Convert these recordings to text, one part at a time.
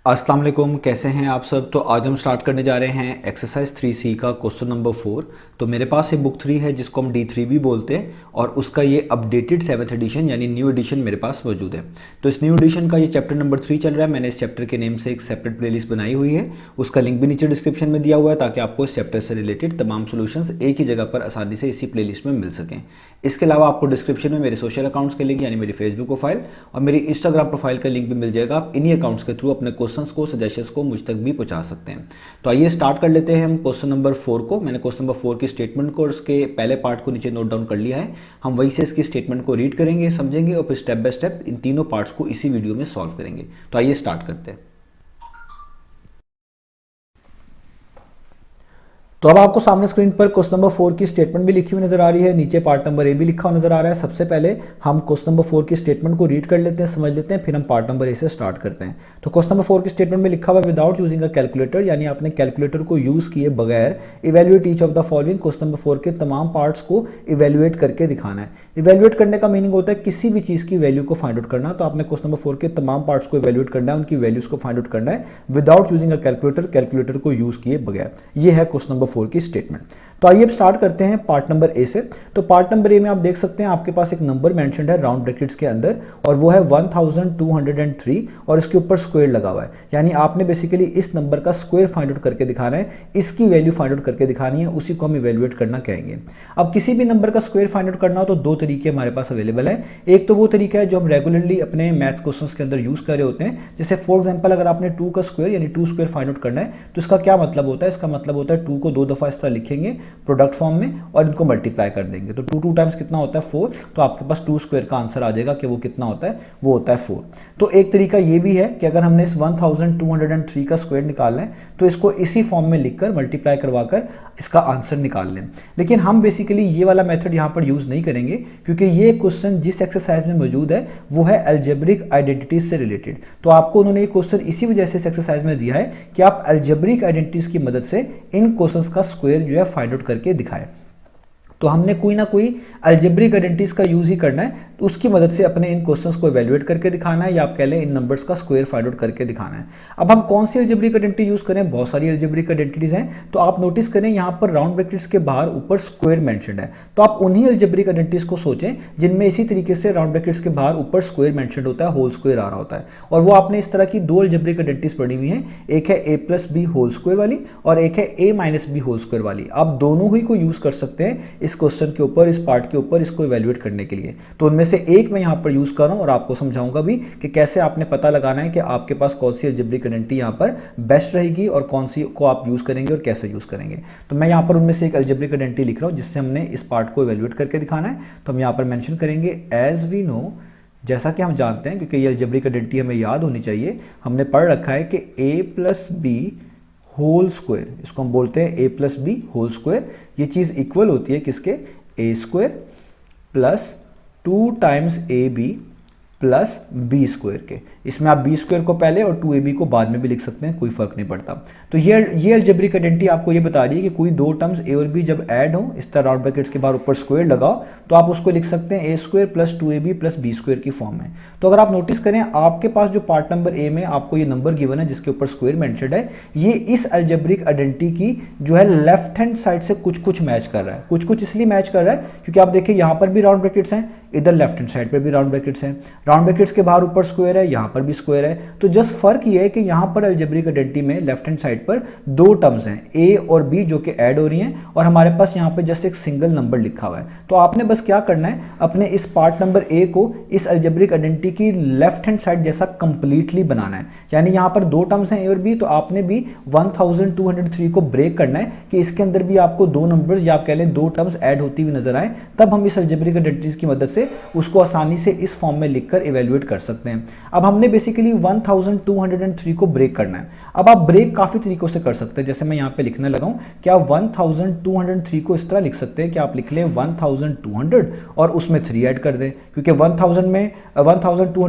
अस्सलाम वालेकुम, कैसे हैं आप सब। तो आज हम स्टार्ट करने जा रहे हैं एक्सरसाइज 3C का क्वेश्चन नंबर 4। तो मेरे पास ये बुक 3 है जिसको हम D3 भी बोलते हैं और उसका ये अपडेटेड 7th एडिशन यानी न्यू एडिशन मेरे पास मौजूद है। तो इस न्यू एडिशन का ये चैप्टर नंबर 3 चल रहा है। मैंने इस चैप्टर के नेम से एक सेपरेट प्लेलिस्ट बनाई हुई है, उसका लिंक भी नीचे डिस्क्रिप्शन में दिया हुआ है ताकि आपको इस चैप्टर से रिलेटेड तमाम सोल्यूशंस एक ही जगह पर आसानी से इसी प्लेलिस्ट में मिल सकें। इसके अलावा आपको डिस्क्रिप्शन में मेरे सोशल अकाउंट्स के लिंक यानी मेरी फेसबुक प्रोफाइल और मेरी इंस्टाग्राम प्रोफाइल का लिंक भी मिल जाएगा। आप इन्हीं अकाउंट्स के थ्रू अपने क्वेश्चंस को, सजेशंस को मुझ तक भी पहुंचा सकते हैं। तो आइए स्टार्ट कर लेते हैं हम क्वेश्चन नंबर 4 को। मैंने क्वेश्चन नंबर 4 की स्टेटमेंट को और उसके पहले पार्ट को नीचे नोट डाउन कर लिया है। हम वहीं से इसकी स्टेटमेंट को रीड करेंगे, समझेंगे और फिर स्टेप बाय स्टेप इन तीनों पार्ट्स को इसी वीडियो में सॉल्व करेंगे। तो आइए स्टार्ट करते हैं। तो अब आपको सामने स्क्रीन पर क्वेश्चन नंबर 4 की स्टेटमेंट भी लिखी हुई नजर आ रही है, नीचे पार्ट नंबर ए भी लिखा हुआ नजर आ रहा है। सबसे पहले हम क्वेश्चन नंबर 4 की स्टेटमेंट को रीड कर लेते हैं, समझ लेते हैं, फिर हम पार्ट नंबर ए से स्टार्ट करते हैं। तो क्वेश्चन नंबर 4 की स्टेटमेंट में लिखा हुआ है विदाउट यूजिंग अ कैलकुलेटर, यानी आपने कैलकुलेटर को यूज किए बगैर evaluate each of the following. Question number 4 के तमाम पार्ट्स को इवेल्युएट करके दिखाना है। इवेल्युएट करने का मीनिंग होता है किसी भी चीज की वैल्यू को फाइंड आउट करना। तो आपने क्वेश्चन नंबर 4 के तमाम पार्ट्स को इवेल्युएट करना है, उनकी वैल्यूज को फाइंड आउट करना है without using a calculator, calculator को यूज किए बगैर। ये है क्वेश्चन नंबर 4 की स्टेटमेंट। तो आइए अब स्टार्ट करते हैं पार्ट नंबर ए से। तो पार्ट नंबर ए में आप देख सकते हैं आपके पास एक नंबर मेंशन्ड है राउंड ब्रैकेट्स के अंदर और वो है 1203 और इसके ऊपर स्क्वायर लगा हुआ है, यानी आपने बेसिकली इस नंबर का स्क्वायर फाइंड आउट करके दिखाना है, इसकी वैल्यू फाइंड आउट करके दिखानी है, उसी को हम इवेल्युएट करना कहेंगे। अब किसी भी नंबर का स्क्वायर फाइंड आउट करना हो तो दो तरीके हमारे पास अवेलेबल है। एक तो वो तरीका है जो हम रेगुलरली अपने मैथ्स क्वेश्चंस के अंदर यूज कर रहे होते हैं, जैसे फॉर एग्जांपल अगर आपने 2 का स्क्वायर यानी 2 स्क्वायर फाइंड आउट करना है तो इसका क्या मतलब होता है, इसका मतलब होता है 2 को 2 दफा इस तरह लिखेंगे प्रोडक्ट फॉर्म में और इनको मल्टीप्लाई कर देंगे। तो 2 टाइम्स कितना होता है 4, तो आपके पास 2 स्क्वायर का आंसर आ जाएगा कि वो कितना होता है, वो होता है 4। तो एक तरीका ये भी है कि अगर हमने इस 1203 का स्क्वायर निकालना है तो इसको इसी फॉर्म में लिखकर मल्टीप्लाई करवाकर इसका आंसर निकाल लें। लेकिन हम बेसिकली ये वाला मेथड यहाँ पर यूज नहीं करेंगे क्योंकि ये क्वेश्चन जिस एक्सरसाइज में मौजूद है वो है अलजेब्रिक आइडेंटिटीज से रिलेटेड। तो आपको उन्होंने ये क्वेश्चन इसी वजह से इस एक्सरसाइज में दिया है कि आप अलजेब्रिक आइडेंटिटीज की मदद से इन क्वेश्चंस का स्क्वायर जो है फाइंड आउट करके दिखाएं। तो हमने कोई ना कोई अलजेब्रिक आइडेंटिटीज का यूज ही करना है, तो उसकी मदद से अपने इन क्वेश्चंस को इवेल्युएट करके दिखाना है या आप कह लें इन नंबर्स का स्क्वायर फाइंड आउट करके दिखाना है। अब हम कौन सी अलजेब्रिक आइडेंटिटी यूज करें, बहुत सारी अलजेब्रिक आइडेंटिटीज हैं। तो आप नोटिस करें यहाँ पर राउंड ब्रैकेट्स के बाहर ऊपर स्क्वायर मेंशन्ड है, तो आप उन्हीं अलजेब्रिक आइडेंटिटीज को सोचें जिनमें इसी तरीके से राउंड ब्रैकेट्स के बाहर ऊपर स्क्वायर मेंशन्ड होता है, होल स्क्वायर आ रहा होता है। और वो आपने इस तरह की दो अलजेब्रिक आइडेंटिटीज पढ़ी हुई हैं, एक है a+b होल स्क्वायर वाली और एक है a-b होल स्क्वायर वाली। आप दोनों ही को यूज कर सकते हैं इस क्वेश्चन के ऊपर, इस पार्ट के ऊपर इसको इवेल्युएट करने के लिए। तो उनमें से एक मैं यहां पर यूज कर रहा हूं और आपको समझाऊंगा भी कि कैसे आपने पता लगाना है कि आपके पास कौन सी अलजेब्रिक आइडेंटिटी यहां पर बेस्ट रहेगी और कौन सी को आप यूज करेंगे और कैसे यूज करेंगे। तो मैं यहां पर उनमें से एक अलजेब्रिक आइडेंटिटी लिख रहा हूं जिससे हमने इस पार्ट को इवेल्युएट करके दिखाना है। तो हम यहां पर मेंशन करेंगे एज वी नो, जैसा कि हम जानते हैं क्योंकि ये अलजेब्रिक आइडेंटिटी हमें याद होनी चाहिए, हमने पढ़ रखा है कि a+b होल स्क्वायर, इसको हम बोलते हैं a+b होल स्क्वायर, ये चीज इक्वल होती है किसके, a square plus 2 times ab plus B square के। इसमें आप बी स्क्वायर को पहले और 2ab को बाद में भी लिख सकते हैं, कोई फर्क नहीं पड़ता। तो ये अलजेब्रिक आइडेंटिटी आपको ये बता रही है कि कोई दो टर्म्स a और b जब ऐड हो, इस तरह राउंड ब्रैकेट्स के बाहर ऊपर स्क्वायर लगाओ, तो आप उसको लिख सकते हैं a square plus 2ab plus B square की फॉर्म में। तो अगर आप नोटिस करें आपके पास जो पार्ट नंबर ए में आपको ये नंबर गिवन है जिसके ऊपर स्क्वायर मेंशन्ड है, ये इस अलजेब्रिक आइडेंटिटी की जो है लेफ्ट हैंड साइड से कुछ कुछ मैच कर रहा है। कुछ कुछ इसलिए मैच कर रहा है क्योंकि आप देखिए यहाँ पर भी राउंड ब्रैकेट्स हैं, इधर लेफ्ट हैंड साइड पर भी राउंड ब्रैकेट्स हैं, राउंड ब्रैकेट्स के बाहर ऊपर स्क्वायर है, यहाँ पर भी स्क्वायर है। तो जस्ट फर्क ये है कि यहाँ पर अलजेब्रिक आइडेंटिटी में लेफ्ट हैंड साइड पर दो टर्म्स हैं a और b जो कि ऐड हो रही हैं और हमारे पास यहाँ पे जस्ट एक सिंगल नंबर लिखा हुआ है। तो आपने बस क्या करना है, अपने इस पार्ट नंबर a को इस अलजेब्रिक आइडेंटिटी की लेफ्ट हैंड साइड जैसा कंप्लीटली बनाना है। यानी यहाँ पर दो टर्म्स हैं a और b, तो आपने भी 1203 को ब्रेक करना है कि इसके अंदर भी आपको दो नंबर्स या आप कह लें दो टर्म्स ऐड होती हुई नजर आए, तब हम इस अलजेब्रिक आइडेंटिटीज की मदद से उसको आसानी से इस फॉर्म में लिखकर इवेल्युएट कर सकते हैं। अब हमने बेसिकली 1203 को ब्रेक करना है। अब आप ब्रेक काफी तरीकों से कर सकते हैं, जैसे मैं यहाँ पे लिखने लगा हूं कि आप 1203 को इस तरह लिख सकते हैं कि आप लिख लें 1200 और उसमें 3 ऐड कर दें, क्योंकि 1200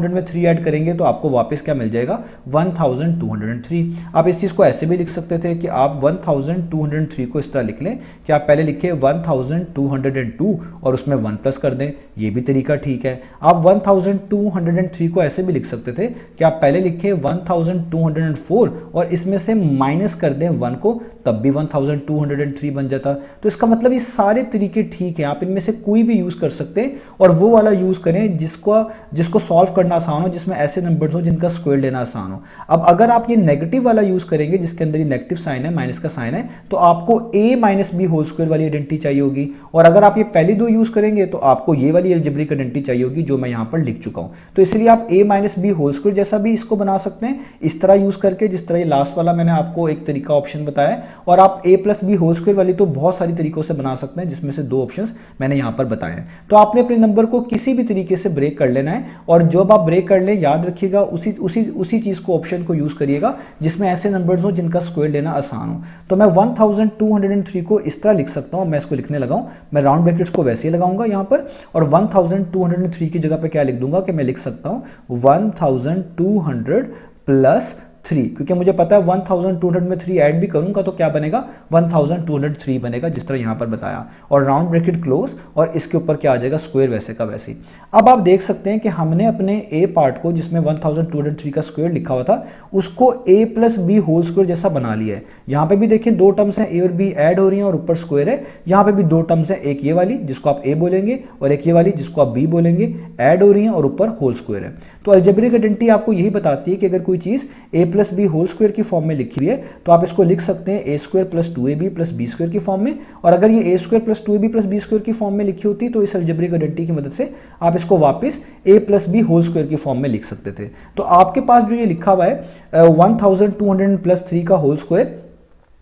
में 3 ऐड करेंगे तो आपको वापस क्या मिल जाएगा, 1203। आप इस चीज को ऐसे भी लिख सकते थे कि आप 1203 को इस तरह लिख लें कि आप पहले लिखे 1202 और उसमें 1 प्लस कर दें, ये भी तरीका ठीक है। आप 1202 1203 को ऐसे भी लिख सकते थे कि आप पहले लिखें 1204 और इसमें से माइनस कर दें 1 को, तब भी 1203 बन जाता। तो इसका मतलब ये सारे तरीके ठीक है, आप इनमें से कोई भी यूज़ कर सकते हैं और वो वाला यूज़ करें जिसको सॉल्व करना आसान हो, जिसमें ऐसे नंबर्स हो जिनका स्क्वायर लेना आसान हो। अब अगर आप ये नेगेटिव वाला यूज़ करेंगे जिसके अंदर ये नेगेटिव साइन है, माइनस का साइन है, तो आपको a minus B whole square वाली आइडेंटिटी चाहिए होगी। और अगर आप ये पहली दो यूज़ करेंगे तो आपको ये वाली अलजेब्रिक आइडेंटिटी चाहिए होगी जो मैं यहाँ पर लिख चुका हूँ। तो इसलिए आप a minus B whole square जैसा भी इसको बना सकते हैं इस तरह यूज़ करके, जिस तरह ये लास्ट वाला मैंने आपको एक तरीका ऑप्शन बताया। और आप a plus B whole square वाली तो बहुत सारी तरीकों से बना सकते हैं, जिसमें से 2 ऑप्शंस मैंने यहाँ पर बताए हैं। तो आपने अपने नंबर को किसी भी तरीके से ब्रेक कर लेना है और जब आप ब्रेक कर लें याद रखिएगा उसी चीज़ को, ऑप्शन को यूज़ करिएगा जिसमें ऐसे नंबर्स हो जिनका स्क्वायर लेना आसान हो। तो मैं 1203 को इस तरह लिख सकता हूँ, मैं इसको लिखने लगा हूँ, मैं राउंड ब्रैकेट्स को वैसे ही लगाऊंगा यहाँ पर और 1203 की जगह पे क्या लिख दूंगा कि मैं लिख सकता हूँ 1200 प्लस 3, क्योंकि मुझे पता है 1200 में 3 ऐड भी करूंगा तो क्या बनेगा 1203 बनेगा, जिस तरह यहाँ पर बताया, और राउंड ब्रैकेट क्लोज और इसके ऊपर क्या आ जाएगा स्क्वायर वैसे का वैसे। अब आप देख सकते हैं कि हमने अपने ए पार्ट को जिसमें 1203 का स्क्वायर लिखा हुआ था उसको a plus B whole square जैसा बना लिया है। यहाँ पे भी देखिए 2 टर्म्स हैं, a और b ऐड हो रही हैं और ऊपर स्क्वायर है। यहाँ पे भी 2 टर्म्स हैं, एक ये वाली जिसको आप a बोलेंगे और एक ये वाली जिसको आप b बोलेंगे, ऐड हो रही हैं और ऊपर होल स्क्वायर है। तो अलजेब्रिक आइडेंटिटी आपको यही बताती है कि अगर कोई चीज़ a plus B whole square की फॉर्म में लिखी हुई है तो आप इसको लिख सकते हैं a square plus 2ab plus B square की फॉर्म में। और अगर ये a square plus 2ab plus B square की फॉर्म में लिखी होती तो इस अलजेब्रिक आइडेंटिटी की मदद से आप इसको वापस a plus B whole square की फॉर्म में लिख सकते थे। तो आपके पास जो ये लिखा हुआ है 1200 प्लस 3 का होल स्क्वायर,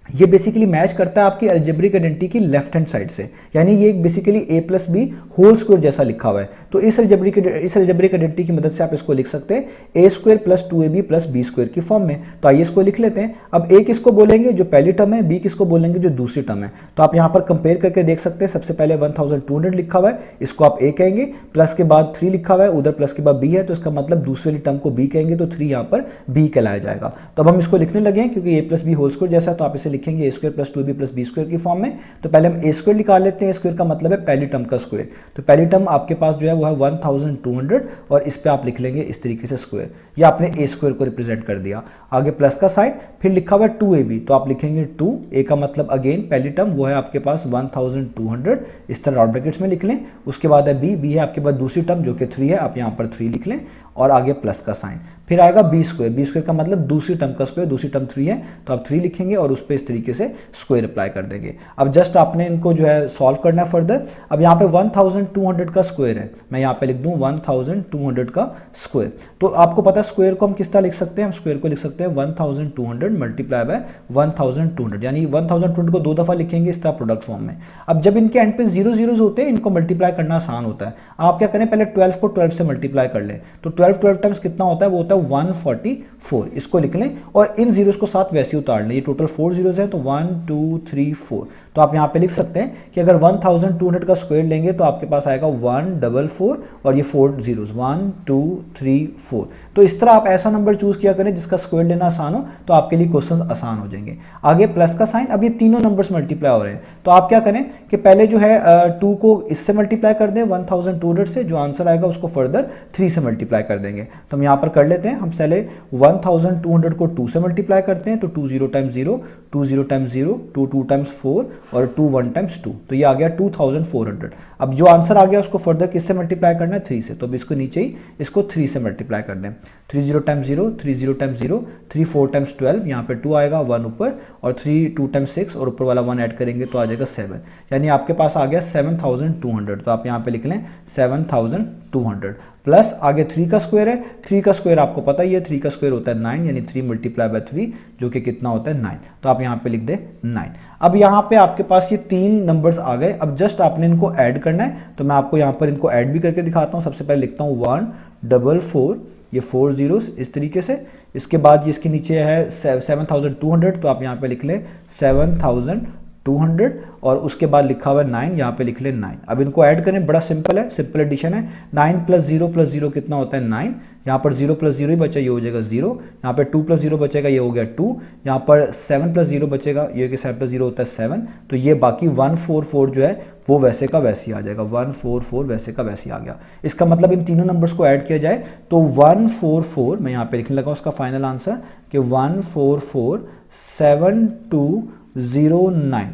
ये बेसिकली मैच करता है आपकी अलजेब्रिक आइडेंटिटी की लेफ्ट हैंड साइड से, यानी ये basically a plus B whole square जैसा लिखा हुआ है। तो इस अलजेब्रिक आइडेंटिटी की मदद से आप इसको लिख सकते हैं a square plus 2ab plus B square की फॉर्म में। तो आइए इसको लिख लेते हैं। अब a किसको बोलेंगे जो पहली टर्म है, b किसको बोलेंगे जो दूसरी टर्म है। तो आप यहाँ पर कंपेयर करके देख सकते हैं, सबसे पहले 1200 लिखा हुआ है, इसको आप a कहेंगे, प्लस के बाद 3 लिखा हुआ है, उधर प्लस के बाद b है, तो इसका मतलब दूसरी टर्म को b कहेंगे, तो 3 यहाँ पर b कहलाया जाएगा। तो अब हम इसको लिखने लगे हैं क्योंकि a plus B whole square जैसा, तो आप इसे लिखेंगे a square plus 2b plus B square की फॉर्म में। तो पहले हम a स्क्वायर निकाल लेते हैं, a स्क्वायर का मतलब है पहली टर्म का स्क्वायर। तो पहली टर्म आपके पास जो है वो है 1200 और इस पे आप लिख लेंगे इस तरीके से स्क्वायर, या आपने a स्क्वायर को रिप्रेजेंट कर दिया। आगे प्लस का साइन, फिर लिखा हुआ है 2ab, तो आप लिखेंगे 2, a का मतलब अगेन पहली टर्म वो है आपके पास 1200, इस तरह राउंड ब्रैकेट्स में लिख लें। उसके बाद है b है आपके पास दूसरी टर्म जो कि 3 है, आप यहाँ पर 3 लिख लें और आगे प्लस का साइन, फिर आएगा बी स्क्वायर का मतलब दूसरी टर्म का स्क्वायर, दूसरी टर्म 3 है तो आप 3 लिखेंगे और उस पर इस तरीके से स्क्वायर अप्लाई कर देंगे। अब जस्ट आपने इनको जो है सॉल्व करना है फर्दर। अब यहाँ पे 1200 का स्क्वायर है, मैं यहाँ पे लिख दूँ 1200 का स्क्वायर। तो आपको पता है स्क्वायर को हम किस तरह लिख सकते हैं, हम स्क्वायर को लिख सकते हैं 1200 मल्टीप्लाई बाय 1200, यानी 1200 को 2 दफ़ा लिखेंगे इस तरह प्रोडक्ट फॉर्म में। अब जब इनके एंड पे 0 0 होते हैं इनको मल्टीप्लाई करना आसान होता है। आप क्या करें, पहले 12 को 12 से मल्टीप्लाई कर लें, तो 12 टाइम्स कितना होता है, वो होता है 144, इसको लिख लें और इन जीरोस को साथ वैसे ही उतार लें। ये टोटल 4 जीरोस हैं तो 1 2 3 4, तो आप यहाँ पे लिख सकते हैं कि अगर 1200 का स्क्वायर लेंगे तो आपके पास आएगा 144 और ये 4 जीरोस 1 2 3 4। तो इस तरह आप ऐसा नंबर चूज किया करें जिसका स्क्वायर लेना आसान हो, तो आपके लिए क्वेश्चन आसान हो जाएंगे। आगे प्लस का साइन, अब ये तीनों नंबर्स मल्टीप्लाई हो रहे हैं तो आप क्या करें कि पहले जो है 2 को इससे मल्टीप्लाई कर दें 1200 से, जो आंसर आएगा उसको फर्दर 3 से मल्टीप्लाई कर देंगे। तो हम यहाँ पर कर लेते हैं, हम पहले 1200 को 2 से मल्टीप्लाई करते हैं, तो 2 0 टाइम्स 0, 2 0 टाइम्स 0, 2 2 टाइम्स 4 और 2 1 टाइम्स 2, तो ये आ गया 2400। अब जो आंसर आ गया उसको फर्दर किससे मल्टीप्लाई करना है, 3 से, तो अब इसको नीचे ही इसको 3 से मल्टीप्लाई कर दें। 3 0 टाइम्स 0, 3 0 टाइम्स 0, 3 4 टाइम्स 12, यहाँ पे 2 आएगा 1 ऊपर, और 3 2 टाइम्स 6 और ऊपर वाला 1 ऐड करेंगे तो आ जाएगा 7, यानी आपके पास आ गया 7200। तो आप यहाँ पे लिख लें 7200 प्लस आगे 3 का स्क्वायर है, 3 का स्क्वायर आपको पता ही है, 3 का स्क्वायर होता है 9, यानी 3 मल्टीप्लाई बाय 3 जो कि कितना होता है 9, तो आप यहाँ पे लिख दें 9। अब यहाँ पे आपके पास ये 3 नंबर्स आ गए, अब जस्ट आपने इनको ऐड करना है, तो मैं आपको यहाँ पर इनको ऐड भी करके दिखाता हूँ। सबसे पहले लिखता हूँ 144, ये 4 जीरोस इस तरीके से, इसके बाद ये इसके नीचे है 7200, तो आप यहाँ पे लिख लें 7200 200 और उसके बाद लिखा हुआ है 9, यहाँ पे लिख लें 9। अब इनको ऐड करें, बड़ा सिंपल है, सिंपल एडिशन है। 9 + 0 कितना होता है 9, यहाँ पर 0 + 0 ही बचा, ये हो जाएगा 0, यहाँ पे 2 + 0 बचेगा, ये हो गया 2, यहाँ पर 7 + 0 बचेगा, ये कि 7 + 0 होता है 7, तो ये बाकी 144 जो है वो वैसे का वैसे ही आ जाएगा, 144 वैसे का वैसे ही आ गया। इसका मतलब इन तीनों नंबर्स को ऐड किया जाए तो 144, मैं यहाँ पे लिखने लगा उसका फाइनल आंसर कि 1447209,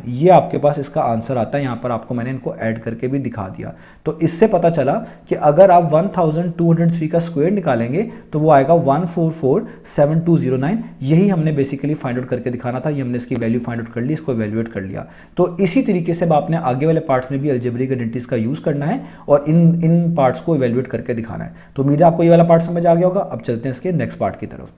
ये आपके पास इसका आंसर आता है। यहाँ पर आपको मैंने इनको ऐड करके भी दिखा दिया। तो इससे पता चला कि अगर आप 1203 का स्क्वायर निकालेंगे तो वो आएगा 1447209। यही हमने बेसिकली फाइंड आउट करके दिखाना था, ये हमने इसकी वैल्यू फाइंड आउट कर ली, इसको इवैल्यूएट कर लिया। तो इसी तरीके से आपने आगे वाले पार्ट्स में भी अलजेब्रिक आइडेंटिटीज का यूज करना है और इन पार्ट्स को इवैल्यूएट करके दिखाना है। तो उम्मीद है आपको ये वाला पार्ट समझ आ गया होगा। अब चलते हैं इसके नेक्स्ट पार्ट की तरफ।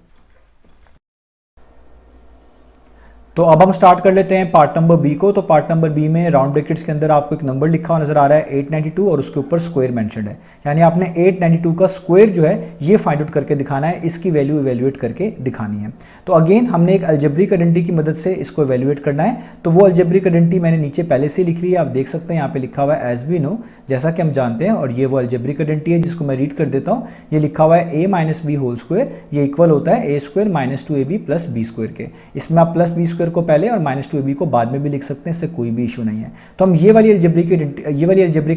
तो अब हम स्टार्ट कर लेते हैं पार्ट नंबर बी को। तो पार्ट नंबर बी में राउंड ब्रैकेट्स के अंदर आपको एक नंबर लिखा हुआ नजर आ रहा है 892 और उसके ऊपर स्क्वायर मेंशन्ड है, यानी आपने 892 का स्क्वायर जो है ये फाइंड आउट करके दिखाना है, इसकी वैल्यू इवैल्यूएट करके दिखानी है। तो अगेन हमने एक अलजेब्रिक आइडेंटिटी की मदद से इसको इवैल्यूएट करना है। तो वो अलजेब्रिक आइडेंटिटी मैंने नीचे पहले से लिख ली है, आप देख सकते हैं यहाँ पे लिखा हुआ है एज वी नो, जैसा कि हम जानते हैं, और ये वो अलजेब्रिक आइडेंटिटी है जिसको मैं रीड कर देता हूँ। ये लिखा हुआ है a - b होल स्क्वायर, ये इक्वल होता है a² - 2ab + b स्क्वायर के। इसमें आप +b स्क्वायर को पहले और -2ab को बाद में भी लिख सकते हैं, इससे कोई भी इशू नहीं है। तो हम ये वाली अलजेब्रिक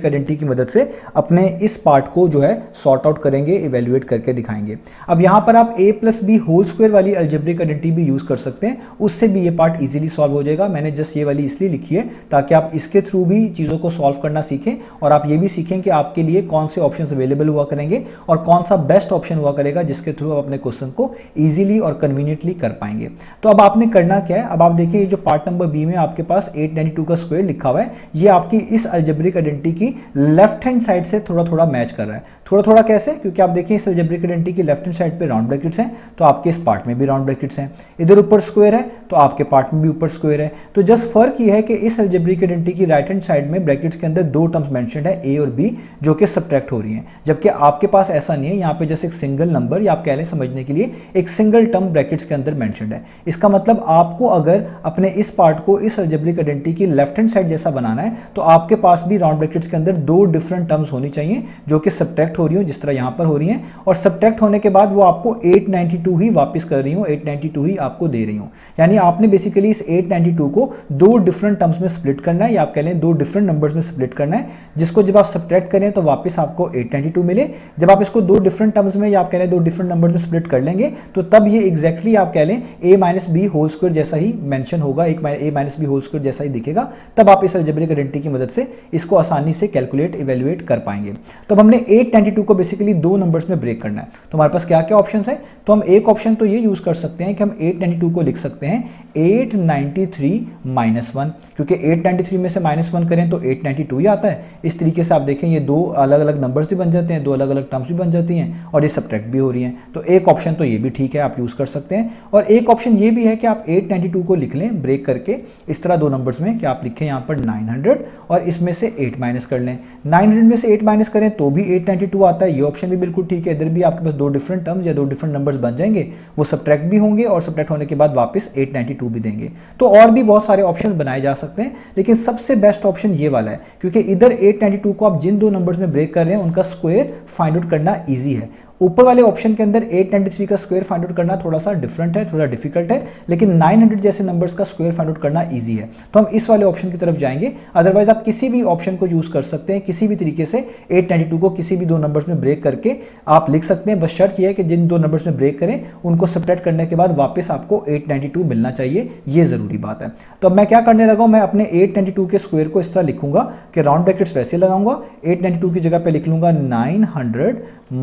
आइडेंटिटी की मदद से अपने इस पार्ट को जो है सॉर्ट आउट करेंगे, इवैल्यूएट करके दिखाएंगे। अब यहाँ पर आप a + b होल स्क्वायर वाली अलजेब्रिक आइडेंटिटी भी यूज कर सकते हैं, उससे भी ये पार्ट इजीली सॉल्व हो जाएगा। मैंने जस्ट ये वाली इसलिए लिखी है ताकि आप इसके थ्रू भी चीज़ों को सॉल्व करना सीखें और आप ये भी सीखें कि आपके लिए कौन से ऑप्शंस अवेलेबल हुआ करेंगे और कौन सा बेस्ट ऑप्शन हुआ करेगा जिसके थ्रू आप अपने क्वेश्चन को इजीली और कन्वीनियंटली कर पाएंगे। तो अब आपने करना क्या है, अब आप देखिए ये जो पार्ट नंबर बी में आपके पास 892 का स्क्वायर लिखा हुआ है, ये आपकी इस अलजेब्रिक आइडेंटिटी की लेफ्ट हैंड साइड से थोड़ा थोड़ा मैच कर रहा है। थोड़ा थोड़ा कैसे, क्योंकि आप देखिए इस अलजेब्रिक आइडेंटिटी की लेफ्ट हैंड साइड पे राउंड ब्रैकेट्स हैं, तो आपके इस पार्ट में भी राउंड ब्रैकेट्स हैं। इधर ऊपर स्क्वायर है तो आपके पार्ट में भी ऊपर स्क्वायर है। तो जस्ट फर्क ये है कि इस अलजेब्रिक आइडेंटिटी की राइट हैंड साइड में ब्रैकेट्स के अंदर दो टर्म्स मेंशन्ड है a और b, जो कि सब्ट्रैक्ट हो रही हैं, जबकि आपके पास ऐसा नहीं है। यहाँ पे जैसे एक सिंगल नंबर, या आप कह लें समझने के लिए एक सिंगल टर्म ब्रैकेट्स के अंदर मेंशन्ड है। इसका मतलब आपको अगर अपने इस पार्ट को इस अलजेब्रिक आइडेंटिटी की लेफ्ट हैंड साइड जैसा बनाना है तो आपके पास भी राउंड ब्रैकेट्स के अंदर दो डिफरेंट टर्म्स होनी चाहिए जो कि सब्ट्रैक्ट हो रही हो, जिस तरह यहाँ पर हो रही हैं, और सब्ट्रैक्ट होने के बाद वो आपको 892 ही वापस कर रही हूँ, 892 ही आपको दे रही हूँ। यानी आपने बेसिकली इस 892 को दो डिफरेंट टर्म्स में स्प्लिट करना है, या आप कह लें दो डिफरेंट नंबर्स में स्प्लिट करना है, जिसको जब आप सब्ट्रैक्ट करें तो वापस आपको 892 मिले। जब आप इसको दो डिफरेंट टर्म्स में, या आप कह लें दो डिफरेंट नंबर्स में स्प्लिट कर लेंगे तो तब ये एग्जैक्टली आप कह लें a - b होल स्क्वायर जैसा ही मेंशन होगा, एक a - b होल स्क्वायर जैसा ही दिखेगा। तब आप इस अलजेब्रिक आइडेंटिटी की मदद से इसको आसानी से कैलकुलेट इवैल्यूएट कर पाएंगे। तो हमने 892 को बेसिकली दो नंबर्स में ब्रेक करना है। तो हमारे पास क्या क्या ऑप्शंस है, तो हम एक ऑप्शन तो ये यूज कर सकते हैं कि हम 892 को लिख सकते हैं 893 - 1, क्योंकि 893 में से -1 करें तो 892 ही आता है। इस तरीके से आप देखें ये दो अलग अलग नंबर्स भी बन जाते हैं, दो अलग अलग टर्म्स भी बन जाती हैं और ये सब्ट्रैक्ट भी हो रही हैं। तो एक ऑप्शन तो ये भी ठीक है, आप यूज कर सकते हैं। और एक ऑप्शन ये भी है कि आप 892 को लिख लें ब्रेक करके इस तरह दो नंबर्स में कि आप लिखें यहाँ पर 900 और इसमें से 8 माइनस कर लें। 900 में से 8 माइनस करें तो भी 892 आता है, ये ऑप्शन भी बिल्कुल ठीक है। इधर भी आपके पास दो डिफरेंट टर्म्स या दो डिफरेंट नंबर्स बन जाएंगे, वो सब्ट्रैक्ट भी होंगे और सब्ट्रैक्ट होने के बाद वापस 892 भी देंगे। तो और भी बहुत सारे ऑप्शंस बनाए जा सकते हैं, लेकिन सबसे बेस्ट ऑप्शन ये वाला है, क्योंकि इधर 892 को आप जिन दो नंबर्स में ब्रेक कर रहे हैं उनका स्क्वायर फाइंड आउट करना ईजी है। ऊपर वाले ऑप्शन के अंदर 893 का स्क्वायर फाइंड आउट करना थोड़ा सा डिफरेंट है, थोड़ा डिफिकल्ट है, लेकिन 900 जैसे नंबर्स का स्क्वायर फाइंड आउट करना इजी है। तो हम इस वाले ऑप्शन की तरफ जाएंगे। अदरवाइज आप किसी भी ऑप्शन को यूज कर सकते हैं, किसी भी तरीके से 892 को किसी भी दो नंबर्स में ब्रेक करके आप लिख सकते हैं। बस शर्त यह है कि जिन दो नंबर्स में ब्रेक करें उनको सब्ट्रैक्ट करने के बाद वापस आपको 892 मिलना चाहिए, ये जरूरी बात है। तो अब मैं क्या करने लगा हूं, मैं अपने 892 के स्क्वायर को इस तरह लिखूंगा कि राउंड ब्रैकेट्स वैसे लगाऊंगा, 892 की जगह पे लिख लूंगा 900 -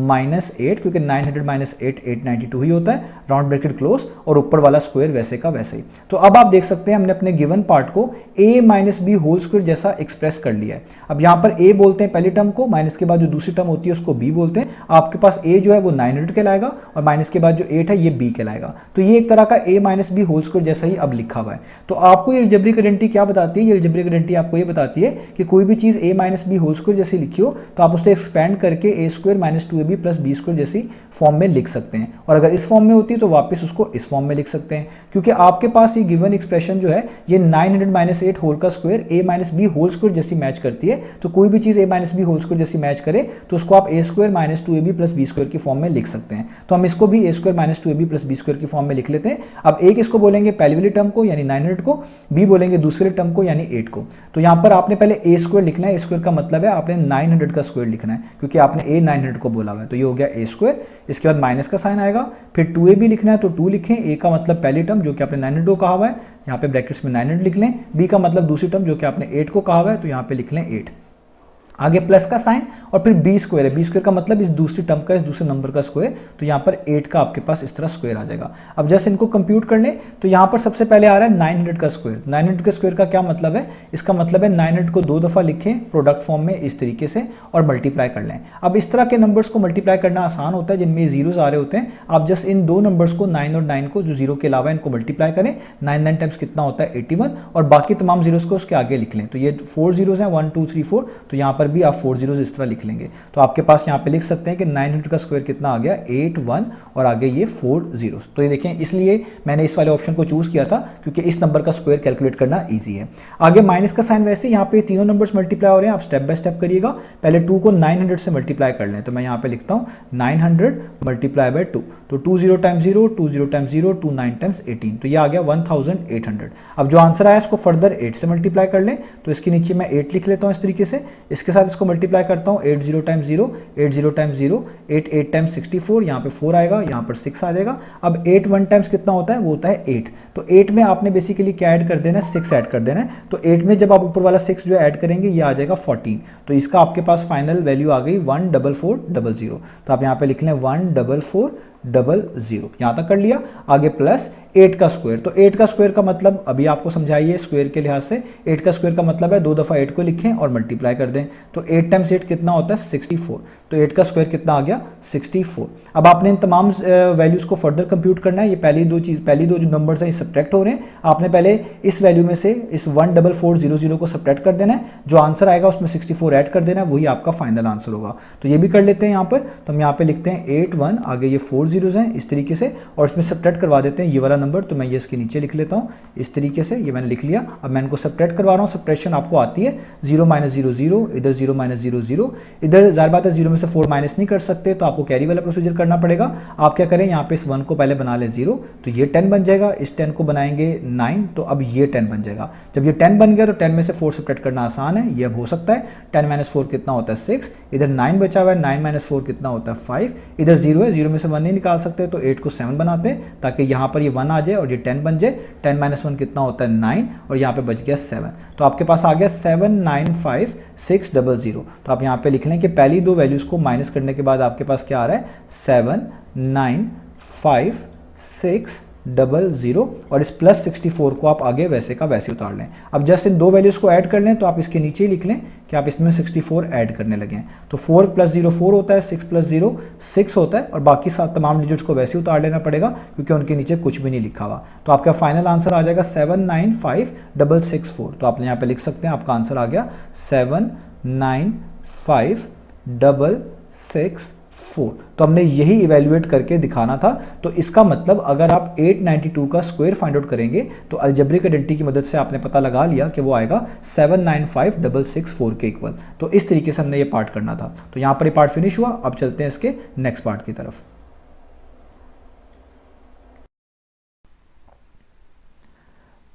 8, क्योंकि 900 - 8 892 ही होता है, राउंड ब्रैकेट क्लोज, और ऊपर वाला स्क्वायर वैसे का वैसे ही। तो अब आप देख सकते हैं हमने अपने गिवन पार्ट को a - b होल स्क्वायर जैसा एक्सप्रेस कर लिया है। अब यहाँ पर a बोलते हैं पहली टर्म को, माइनस के बाद जो दूसरी टर्म होती है उसको b बोलते हैं। आपके पास a जो है वो 900 कहलाएगा और माइनस के बाद जो 8 है ये b कहलाएगा। तो ये एक तरह का a - b होल स्क्वायर जैसा ही अब लिखा हुआ है। तो आपको ये अलजेब्रिक आइडेंटिटी क्या बताती है, ये अलजेब्रिक आइडेंटिटी आपको ये बताती है कि कोई भी चीज a - b होल स्क्वायर जैसे लिखी हो तो आप उससे एक्सपेंड करके a² - 2ab + b² जैसी फॉर्म में लिख सकते हैं, और अगर इस फॉर्म में होती है तो वापस उसको इस फॉर्म में लिख सकते हैं, क्योंकि आपके पास ये गिवन एक्सप्रेशन जो है ये 900 - 8 होल का square a - b whole square जैसी मैच करती है। तो कोई भी चीज़ a - b होल स्क्वायर जैसी मैच करे तो उसको आप a square - 2ab + b square की फॉर्म में लिख सकते हैं। तो हम इसको भी a square - 2ab + b square की फॉर्म में लिख लेते हैं। अब a किसको बोलेंगे, पहली वाली टर्म को यानी 900 को, b बोलेंगे दूसरे टर्म को यानी 8 को। तो यहाँ पर आपने पहले a स्क्वायर लिखना है, a स्क्वायर का मतलब है आपने 900 का स्क्वायर लिखना है, क्योंकि आपने a 900 को बोला हुआ है। तो ये हो गया a स्क्वायर, इसके बाद माइनस का साइन आएगा, फिर 2ab लिखना है तो 2 लिखें, a का मतलब पहली टर्म जो कि आपने 900 को कहा हुआ है, यहाँ पे ब्रैकेट्स में 900 लिख लें, b का मतलब दूसरी टर्म जो कि आपने 8 को कहा हुआ है, तो यहाँ पे लिख लें 8, आगे प्लस का साइन, और फिर बी स्क्वायर है, बी स्क्वायर का मतलब इस दूसरी टर्म का, इस दूसरे नंबर का स्क्वायर, तो यहाँ पर 8 का आपके पास इस तरह स्क्वायर आ जाएगा। अब जैसे इनको कंप्यूट कर लें तो यहाँ पर सबसे पहले आ रहा है 900 का स्क्वायर। 900 के स्क्वायर का क्या मतलब है, इसका मतलब है 900 को 2 दफ़ा लिखें प्रोडक्ट फॉर्म में इस तरीके से और मल्टीप्लाई कर लें। अब इस तरह के नंबर्स को मल्टीप्लाई करना आसान होता है जिनमें जीरोज आ रहे होते हैं। आप जस्ट इन दो नंबर्स को 9 और 9 को जो जीरो के अलावा इनको मल्टीप्लाई करें, 9 9 टाइम्स कितना होता है 81, और बाकी तमाम जीरोज को उसके आगे लिख लें। तो ये 4 जीरोज हैं, 1 2 3 4, तो यहाँ पर भी आप 4 जीरोज इस तरह लिख लेंगे। तो आपके पास यहाँ पे लिख सकते हैं कि 900 का स्क्वायर कितना आ गया 81, और आगे ये 4 जीरोस। तो ये देखें, इसलिए मैंने इस वाले ऑप्शन को चूज किया था क्योंकि इस नंबर का स्क्वायर कैलकुलेट करना इजी है। आगे माइनस का साइन, वैसे यहाँ पे तीनों नंबर्स मल्टीप्लाई हो रहे हैं, आप स्टेप बाय स्टेप करिएगा। पहले 2 को 900 से मल्टीप्लाई कर लें, तो मैं यहाँ पे लिखता हूँ 900 मल्टीप्लाई बाय 2, तो 2 0 टाइम्स 0, 2 0 टाइम्स 0, 2 9 टाइम्स 18, तो ये आ गया 1800। अब जो आंसर आया इसको फर्दर 8 से मल्टीप्लाई कर लें, तो इसके नीचे मैं 8 लिख लेता हूँ इस तरीके से, इसके साथ इसको मल्टीप्लाई करता हूँ 8 0 टाइम्स 0, 8 0 टाइम्स 0, 8 8 टाइम्स 64, यहाँ पे 4 आएगा, यहाँ पर 6 आ जाएगा। अब 8 1 टाइम्स कितना होता है, वो होता है 8, तो 8 में आपने बेसिकली क्या ऐड कर देना है, 6 ऐड कर देना है। तो 8 में जब आप ऊपर वाला 6 जो ऐड करेंगे ये आ जाएगा 14, तो इसका आपके पास फाइनल वैल्यू आ गई 14400। तो आप यहाँ पे लिख लें 14400, यहाँ तक कर लिया। आगे प्लस 8 का स्क्वायर, तो 8 का स्क्वायर का मतलब अभी आपको समझाइए स्क्वायर के लिहाज से। 8 का स्क्वायर का मतलब है 2 दफ़ा 8 को लिखें और मल्टीप्लाई कर दें, तो 8 टाइम्स 8 कितना होता है 64, तो 8 का स्क्वायर कितना आ गया 64। अब आपने इन तमाम वैल्यूज़ को फर्दर कंप्यूट करना है। ये पहली दो जो नंबर्स हैं ये सब्ट्रैक्ट हो रहे हैं, आपने पहले इस वैल्यू में से इस 14400 को सब्ट्रैक्ट कर देना है, जो आंसर आएगा उसमें 64 ऐड कर देना है, वही आपका फाइनल आंसर होगा। तो ये भी कर लेते हैं यहाँ पर, तो हम यहाँ पे लिखते हैं 81, आगे ये 4 जीरोज हैं इस तरीके से, और इसमें सब्ट्रैक्ट करवा देते हैं ये वाला नंबर, तो मैं ये इसके नीचे लिख लेता हूँ इस तरीके से, ये मैंने लिख लिया। अब मैं इनको सब्ट्रैक्ट करवा रहा हूँ, सब्ट्रैक्शन आपको आती है, 0 - 0 0, इधर 0 - 0 0, इधर ज़ाहिर बात है 0 में से 4 माइनस नहीं कर सकते, तो आपको कैरी वाला प्रोसीजर करना पड़ेगा। आप क्या करें, यहाँ पे इस 1 को पहले बना लें 0, तो ये 10 बन जाएगा, इस 10 को बनाएंगे 9, तो अब ये 10 बन जाएगा। जब ये 10 बन गया तो 10 में से 4 सब्ट्रैक्ट करना आसान है, ये अब हो सकता है। 10 - 4 कितना होता है 6, इधर 9 बचा हुआ है, 9 - 4 कितना होता है 5, इधर 0 है, 0 में से 1 नहीं निकाल सकते, तो 8 को 7 बनाते हैं ताकि यहाँ पर ये 1 आ जाए और ये 10 बन जाए। 10 - 1 कितना होता है 9, और यहाँ पे बच गया 7, तो आपके पास आ गया 795600। तो आप यहाँ पे लिख लें कि पहली दो वैल्यूज़ को माइनस करने के बाद आपके पास क्या आ रहा है 795600, और इस प्लस 64 को आप आगे वैसे का वैसे उतार लें। अब जस्ट इन दो वैल्यूज़ को ऐड कर लें, तो आप इसके नीचे ही लिख लें कि आप इसमें 64 ऐड करने लगे हैं। तो 4 + 0 4 होता है, 6 + 0 6 होता है, और बाकी तमाम डिजिट्स को वैसे उतार लेना पड़ेगा क्योंकि उनके नीचे कुछ भी नहीं लिखा हुआ। तो आपका फाइनल आंसर आ जाएगा 795664। तो आप यहाँ पे लिख सकते हैं आपका आंसर आ गया 795664। तो हमने यही इवेल्युएट करके दिखाना था। तो इसका मतलब अगर आप 892 का स्क्वायर फाइंड आउट करेंगे तो अलजेब्रिक आइडेंटिटी की मदद से आपने पता लगा लिया कि वो आएगा 795664 के इक्वल। तो इस तरीके से हमने ये पार्ट करना था। तो यहाँ पर ये पार्ट फिनिश हुआ। अब चलते हैं इसके नेक्स्ट पार्ट की तरफ।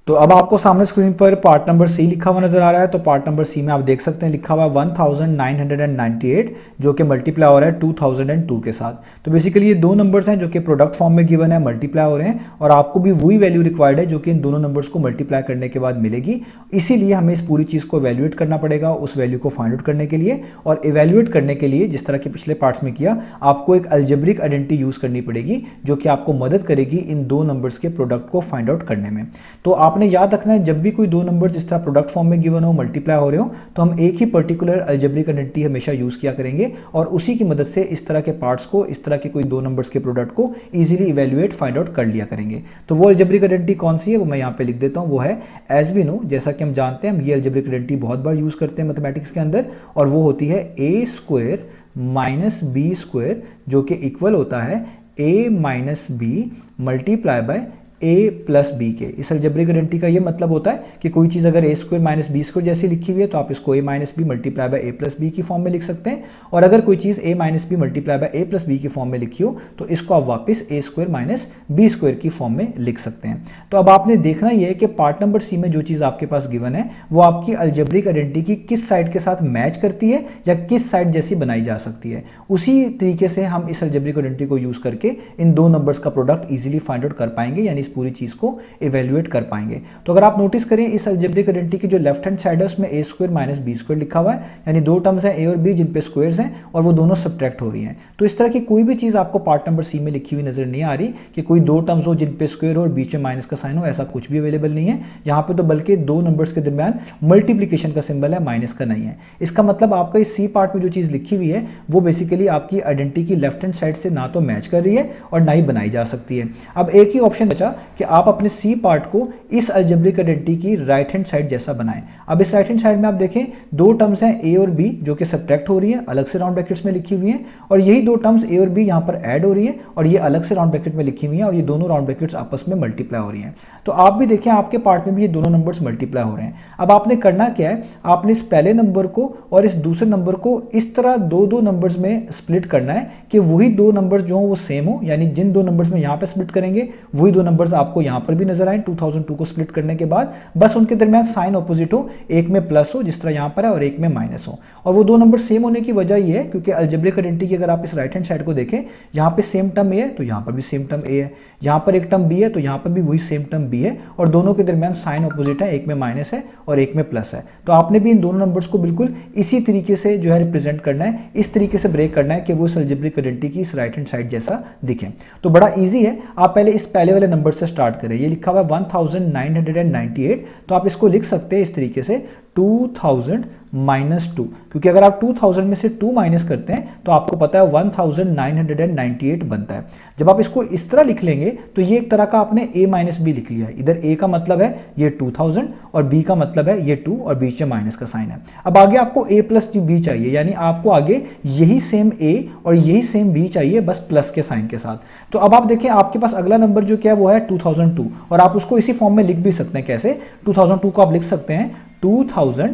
तो अब आपको सामने स्क्रीन पर पार्ट नंबर सी लिखा हुआ नजर आ रहा है। तो पार्ट नंबर सी में आप देख सकते हैं लिखा हुआ 1998 जो कि मल्टीप्लाई हो रहा है 2002 के साथ। तो बेसिकली ये दो नंबर्स हैं जो कि प्रोडक्ट फॉर्म में गिवन है, मल्टीप्लाई हो रहे हैं, और आपको भी वही वैल्यू रिक्वायर्ड है जो कि इन दोनों नंबर्स को मल्टीप्लाई करने के बाद मिलेगी। इसीलिए हमें इस पूरी चीज़ को इवैल्यूएट करना पड़ेगा उस वैल्यू को फाइंड आउट करने के लिए। और इवैल्यूएट करने के लिए जिस तरह के पिछले पार्ट्स में किया, आपको एक अलजेब्रिक आइडेंटिटी यूज़ करनी पड़ेगी जो कि आपको मदद करेगी इन दो नंबर्स के प्रोडक्ट को फाइंड आउट करने में। तो आपने याद रखना है जब भी कोई दो नंबर्स इस तरह प्रोडक्ट फॉर्म में गिवन हो, मल्टीप्लाई हो रहे हो, तो हम एक ही पर्टिकुलर अलजेब्रिक आइडेंटिटी हमेशा यूज़ किया करेंगे और उसी की मदद से इस तरह के पार्ट्स को, इस तरह के कोई दो नंबर्स के प्रोडक्ट को इजीली इवैल्यूएट फाइंड आउट कर लिया करेंगे। तो वो अलजेब्रिक आइडेंटिटी कौन सी है वो मैं यहाँ पे लिख देता हूँ। वो है एज वी नो, जैसा कि हम जानते हैं हम ये अलजेब्रिक आइडेंटिटी बहुत बार यूज़ करते हैं मैथमेटिक्स के अंदर, और वो होती है a² माइनस बी स्क्वायर जो कि इक्वल होता है A minus B multiply by A plus B के। इस अलजेब्रिक आइडेंटिटी का ये मतलब होता है कि कोई चीज़ अगर A square minus B square जैसी लिखी हुई है तो आप इसको A minus B multiply by A plus B की फॉर्म में लिख सकते हैं, और अगर कोई चीज़ A minus B multiply by A plus B की फॉर्म में लिखी हो तो इसको आप वापस A square minus B square की फॉर्म में लिख सकते हैं। तो अब आपने देखना ये है कि पार्ट नंबर सी में जो चीज़ आपके पास गिवन है वो आपकी अलजेब्रिक आइडेंटिटी की किस साइड के साथ मैच करती है या किस साइड जैसी बनाई जा सकती है। उसी तरीके से हम इस अलजेब्रिक आइडेंटिटी को यूज़ करके इन दो नंबर्स का प्रोडक्ट ईजिली फाइंड आउट कर पाएंगे, यानी इस पूरी चीज़ को इवेल्युएट कर पाएंगे। तो अगर आप नोटिस करें इस अलजेब्रिक आइडेंटिटी की जो लेफ्ट हैंड साइड है उसमें ए स्क्वायर माइनस बी स्क्वायर लिखा हुआ है, यानी दो टर्म्स हैं ए और बी जिन पे स्क्वायर्स हैं और वो दोनों सब्ट्रैक्ट हो रही हैं। तो इस तरह की कोई भी चीज़ आपको पार्ट नंबर सी में लिखी हुई नजर नहीं आ रही कि कोई दो टर्म्स हो जिन पे स्क्वायर हो और बीच में माइनस का साइन हो, ऐसा कुछ भी अवेलेबल नहीं है यहाँ पे। तो बल्कि दो नंबर्स के दरमियान मल्टीप्लीकेशन का सिंबल है, माइनस का नहीं है। इसका मतलब आपका इस सी पार्ट में जो चीज़ लिखी हुई है वो बेसिकली आपकी आइडेंटिटी की लेफ्ट हैंड साइड से ना तो मैच कर रही है और ना ही बनाई जा सकती है। अब एक ही ऑप्शन बचा कि आप अपने सी पार्ट को इस अलजेब्रिक आइडेंटिटी की राइट हैंड साइड जैसा बनाएं। अब इस राइट हैंड साइड में आप देखें दो टर्म्स हैं ए और बी जो कि सब्ट्रैक्ट हो रही है, अलग से राउंड ब्रैकेट्स में लिखी हुई हैं, और यही दो टर्म्स ए और बी यहाँ पर ऐड हो रही है और ये अलग से राउंड ब्रैकेट में लिखी हुई हैं और ये दोनों राउंड ब्रैकेट्स आपस में मल्टीप्लाई हो रही हैं। तो आप भी देखें आपके पार्ट में भी ये दोनों नंबर्स मल्टीप्लाई हो रहे हैं। अब आपने करना क्या है, आपने इस पहले नंबर को और इस दूसरे नंबर को इस तरह दो दो नंबर्स में स्प्लिट करना है कि वही दो नंबर्स जो हो वो सेम हो, यानी जिन दो नंबर्स में यहाँ पे स्प्लिट करेंगे वही दो नंबर्स आपको यहाँ पर भी नजर आए 2002 को स्प्लिट करने के बाद, बस उनके दरमियान साइन ऑपोजिट हो, एक में प्लस हो जिस तरह यहाँ पर है और एक में माइनस हो। और वो दो नंबर सेम होने की वजह ये है क्योंकि अलजेब्रिक आइडेंटिटी की अगर आप इस राइट हैंड साइड को देखें यहाँ पे सेम टर्म ए है तो यहाँ पर भी सेम टर्म ए है, यहाँ पर एक टर्म बी है तो यहाँ पर भी वही सेम टर्म बी है, और दोनों के दरमियान साइन ऑपोजिट है, एक में माइनस है और एक में प्लस है। तो आपने भी इन दोनों नंबर्स को बिल्कुल इसी तरीके से जो है रिप्रेजेंट करना है, इस तरीके से ब्रेक करना है कि वो इस अलजेब्रिक आइडेंटिटी की इस राइट हैंड साइड जैसा दिखे। तो बड़ा ईजी है, आप पहले इस पहले वाले नंबर से स्टार्ट करें। ये लिखा हुआ है 1998, तो आप इसको लिख सकते हैं इस तरीके से 2000 माइनस 2, क्योंकि अगर आप 2000 में से 2 माइनस करते हैं तो आपको पता है 1998 बनता है। जब आप इसको इस तरह लिख लेंगे तो ये एक तरह का आपने a माइनस बी लिख लिया है। इधर a का मतलब है ये 2000 और b का मतलब है ये 2 और बीच में माइनस का साइन है। अब आगे आपको a प्लस b चाहिए, यानी आपको आगे यही सेम a और यही सेम b चाहिए, बस प्लस के साइन के साथ। तो अब आप देखें आपके पास अगला नंबर जो क्या है वो है 2002, और आप उसको इसी फॉर्म में लिख भी सकते हैं। कैसे? 2002 को आप लिख सकते हैं 2000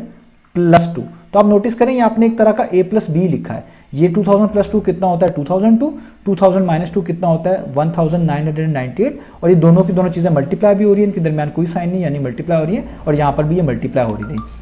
प्लस 2। तो आप नोटिस करें ये आपने एक तरह का a प्लस बी लिखा है। ये 2000 प्लस 2 कितना होता है 2002, 2000 माइनस 2 कितना होता है 1998, और ये दोनों की दोनों चीज़ें मल्टीप्लाई भी हो रही है, इनके दरमियान कोई साइन नहीं, यानी मल्टीप्लाई हो रही है, और यहाँ पर भी ये मल्टीप्लाई हो रही थी।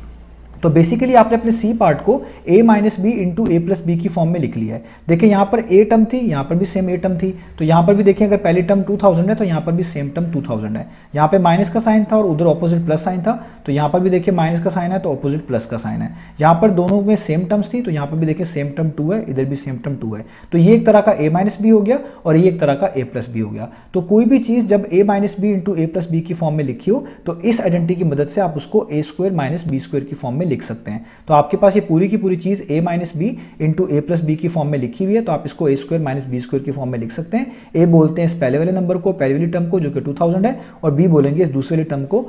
तो बेसिकली आपने अपने सी पार्ट को a minus b into a plus B की फॉर्म में लिख लिया है। देखिए यहाँ पर a टर्म थी, यहाँ पर भी सेम a टर्म थी, तो यहाँ पर भी देखिए अगर पहली टर्म 2000 है तो यहाँ पर भी सेम टर्म 2000 है। यहाँ पे माइनस का साइन था और उधर ऑपोजिट प्लस साइन था, तो यहाँ पर भी देखिए माइनस का साइन है तो ऑपोजिट प्लस का साइन है। यहाँ पर दोनों में सेम टर्म्स थी, तो यहाँ पर भी देखिए सेम टर्म 2 है, इधर भी सेम टर्म 2 है। तो ये एक तरह का a माइनस बी हो गया और ये एक तरह का a प्लस बी हो गया। तो कोई भी चीज़ जब a minus b into a plus B की फॉर्म में लिखी हो तो इस आइडेंटिटी की मदद से आप उसको a square minus B square की फॉर्म में लिख सकते हैं। तो आपके पास ये पूरी की पूरी चीज़ a minus b into a plus B की फॉर्म में लिखी हुई है, तो आप इसको a square minus B square की फॉर्म में लिख सकते हैं। a बोलते हैं इस पहले वाले नंबर को, पहले वाली टर्म को जो कि 2000 है, और b बोलेंगे इस दूसरे वाले टर्म को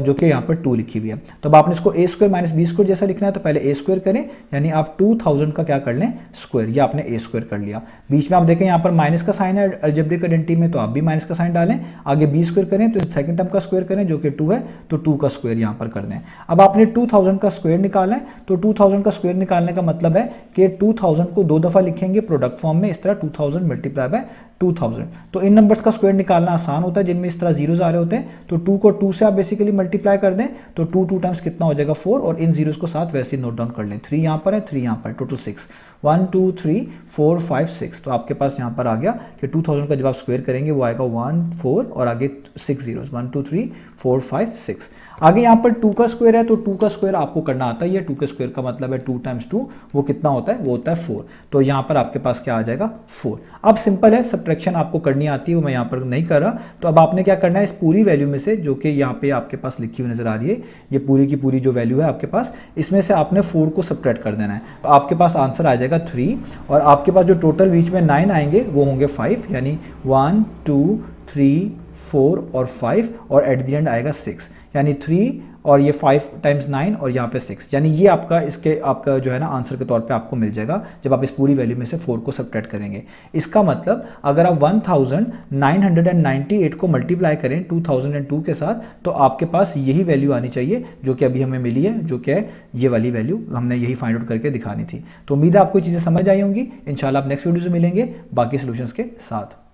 जो कि यहाँ पर 2 लिखी हुई है। तो अब आपने इसको a square minus B square जैसा लिखना है तो पहले a स्क्वायर करें, यानी आप 2000 का क्या कर लें स्क्वायर, ये आपने a स्क्वायर कर लिया। बीच में आप देखें यहाँ पर माइनस का साइन है अलजेब्रिक आइडेंटिटी में, तो आप भी माइनस का साइन डालें। आगे b स्क्वायर करें तो सेकंड टर्म का स्क्वायर करें जो कि 2 है, तो 2 का स्क्वायर यहाँ पर कर दें। अब आपने 2000 का स्क्वायर निकालना है, तो 2000 का स्क्वायर निकालने का मतलब है कि 2000 को 2 दफ़ा लिखेंगे प्रोडक्ट फॉर्म में, इस तरह 2000 मल्टीप्लाई बाय 2000। तो इन नंबर्स का स्क्वायर निकालना आसान होता है जिनमें इस तरह जीरोस आ रहे होते हैं। तो 2 को 2 से आप बेसिकली मल्टीप्लाई कर दें तो 2 टाइम्स कितना हो जाएगा 4, और इन जीरोस को साथ वैसे ही नोट डाउन कर लें। 3 यहाँ पर है, 3 यहाँ पर, टोटल 6, 1 2 3 4 5 6। तो आपके पास यहाँ पर आ गया कि 2000 का जब आप स्क्वायर करेंगे वो आएगा 1 4 और आगे 6 जीरोस, 1 2 3 4 5 6। आगे यहाँ पर 2 का स्क्वायर है, तो 2 का स्क्वायर आपको करना आता ही है। 2 का स्क्वायर का मतलब है 2 टाइम्स 2, वो कितना होता है, वो होता है 4। तो यहाँ पर आपके पास क्या आ जाएगा 4। अब सिंपल है, सब्ट्रैक्शन आपको करनी आती है, वो मैं यहाँ पर नहीं कर रहा। तो अब आपने क्या करना है, इस पूरी वैल्यू में से जो कि यहाँ पे आपके पास लिखी हुई नजर आ रही है, ये पूरी की पूरी जो वैल्यू है आपके पास, इसमें से आपने 4 को सब्ट्रैक्ट कर देना है। तो आपके पास आंसर आ जाएगा 3, और आपके पास जो टोटल बीच में 9 आएंगे वो होंगे 5, यानी 1 2 3 4 और 5 और एट द एंड आएगा 6, यानी 3 और ये 5 टाइम्स 9 और यहाँ पे 6, यानी ये आपका इसके आपका जो है ना आंसर के तौर पे आपको मिल जाएगा जब आप इस पूरी वैल्यू में से 4 को सब्ट्रैक्ट करेंगे। इसका मतलब अगर आप 1998 को मल्टीप्लाई करें 2002 के साथ तो आपके पास यही वैल्यू आनी चाहिए जो कि अभी हमें मिली है, जो कि है ये वाली वैल्यू, हमने यही फाइंड आउट करके दिखानी थी। तो उम्मीद है आपको चीज़ें समझ आई होंगी। इंशाल्लाह आप नेक्स्ट वीडियो से मिलेंगे बाकी सोल्यूशंस के साथ।